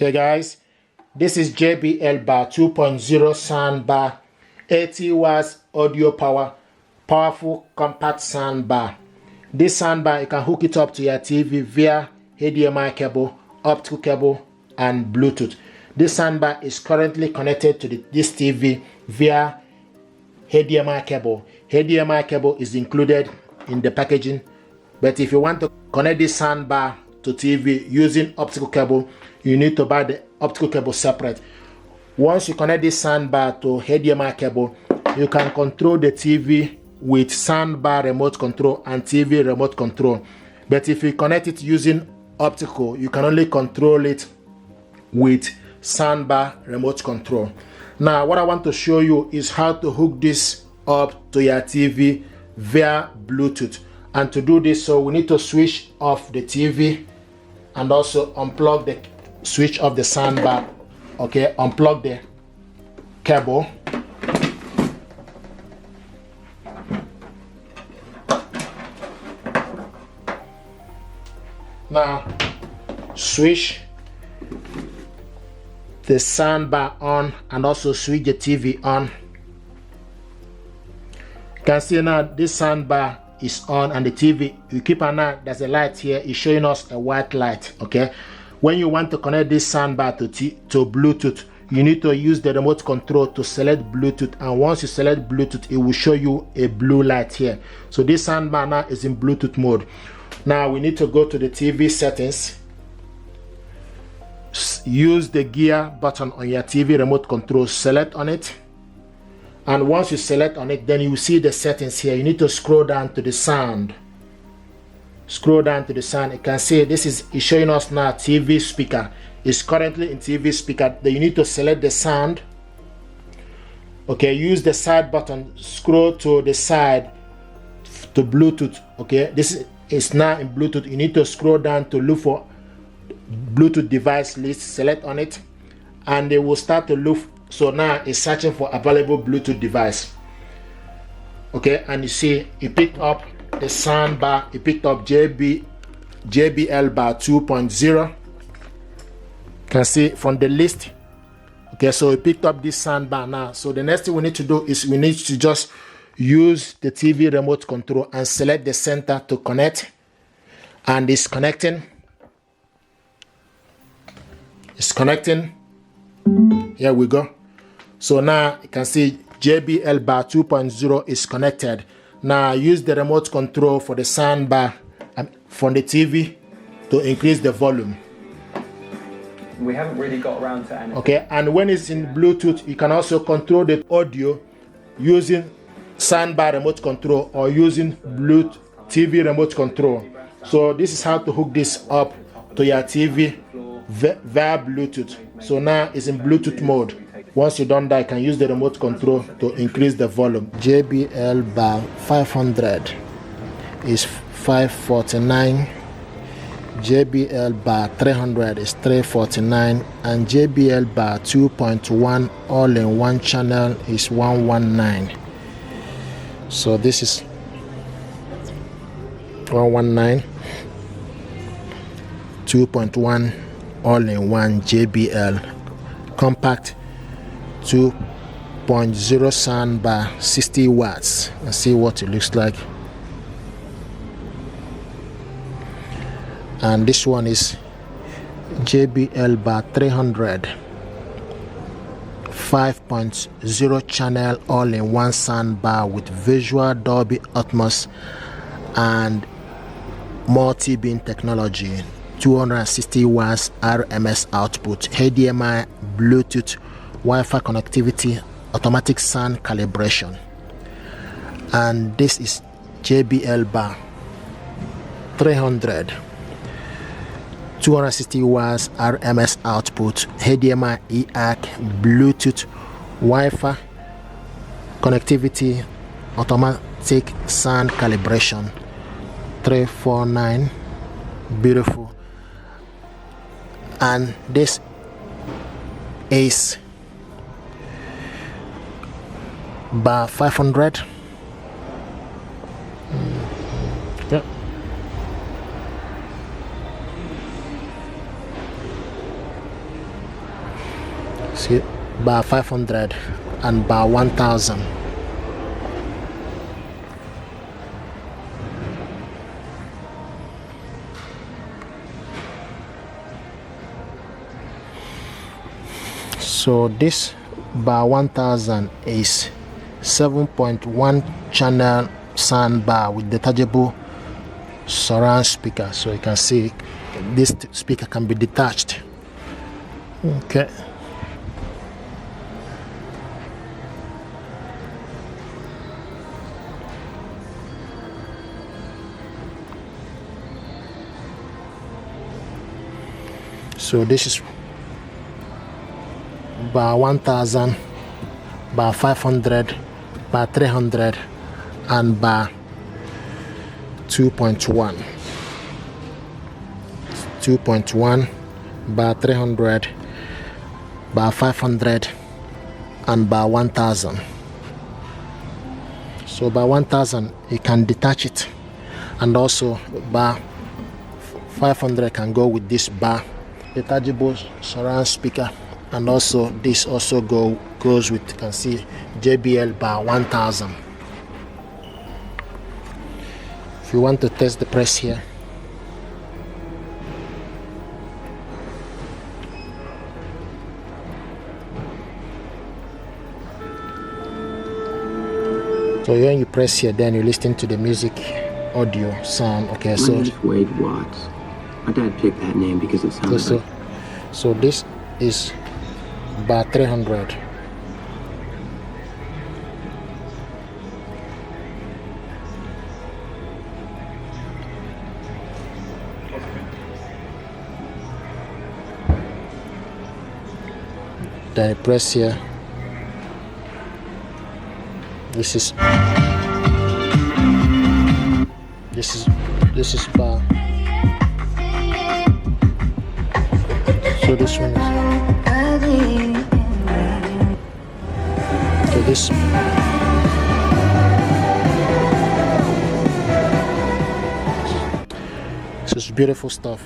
Okay guys, this is JBL Bar 2.0 soundbar, 80 watts audio power, powerful compact soundbar. This soundbar, you can hook it up to your TV via HDMI cable, optical cable, and Bluetooth. This soundbar is currently connected to this TV via HDMI cable. HDMI cable is included in the packaging, but if you want to connect this soundbar to TV using optical cable, you need to buy the optical cable separate. Once you connect this soundbar to HDMI cable, you can control the TV with soundbar remote control and TV remote control. But if you connect it using optical, you can only control it with soundbar remote control. Now what I want to show you is how to hook this up to your TV via Bluetooth. And to do this, so we need to switch off the TV and also unplug the switch of the soundbar. Okay, unplug the cable. Now switch the soundbar on and also switch the TV on. You can see now this soundbar is on and the TV, you keep an eye, there's a light here, it's showing us a white light. Okay, when you want to connect this soundbar to Bluetooth, you need to use the remote control to select Bluetooth, and once you select Bluetooth, it will show you a blue light here. So this soundbar now is in Bluetooth mode. Now we need to go to the TV settings, use the gear button on your TV remote control, select on it, and once you select on it, then you see the settings here. You need to scroll down to the sound. Scroll down to the sound. You can see this is showing us now TV speaker. It's currently in TV speaker. Then you need to select the sound. Okay, use the side button, scroll to the side to Bluetooth. Okay, this is now in Bluetooth. You need to scroll down to look for Bluetooth device list, select on it, and they will start to look. So now it's searching for available Bluetooth device. Okay, and you see it picked up the soundbar. It picked up JBL Bar 2.0. You can see from the list. Okay, so it picked up this soundbar now. So the next thing we need to do is we need to just use the TV remote control and select the center to connect, and it's connecting. It's connecting. Here we go. So now you can see JBL Bar 2.0 is connected. Now use the remote control for the soundbar from the TV to increase the volume. We haven't really got around to anything. Okay, and when it's in Bluetooth, you can also control the audio using soundbar remote control or using Bluetooth TV remote control. So this is how to hook this up to your TV via Bluetooth. So now it's in Bluetooth mode. Once you're done that, you can use the remote control to increase the volume. JBL Bar 500 is $549. JBL Bar 300 is $349, and JBL Bar 2.1 all-in-one channel is $119. So this is $119. 2.1 all-in-one JBL compact 2.0 soundbar, 60 watts. Let's see what it looks like. And this one is JBL Bar 300, 5.0 channel all-in-one soundbar with visual Dolby Atmos and multi-beam technology, 260 watts RMS output, HDMI, Bluetooth, Wi-Fi connectivity, automatic sound calibration. And this is JBL Bar 300, 260 watts RMS output, HDMI ARC, Bluetooth, Wi-Fi connectivity, automatic sound calibration. 349, beautiful. And this is Bar 500. Yeah. bar 500 and bar 1000. So this bar 1000 is 7.1 channel soundbar with detachable surround speaker. So you can see this speaker can be detached. Okay. So this is bar 1000, bar 500, bar 300 and bar 2.1, bar 300, bar 500 and bar 1000. So bar 1000 you can detach it, and also bar 500 can go with this bar detachable surround speaker, and also this also goes with, you can see, JBL bar 1000. If you want to test the press here, so when you press here, then you listen to the music, audio, sound. Okay, so Wade Watts. My dad picked that name because it sounded like. So this is bar 300. Then I press here. This is bar. So this one is, so this is beautiful stuff.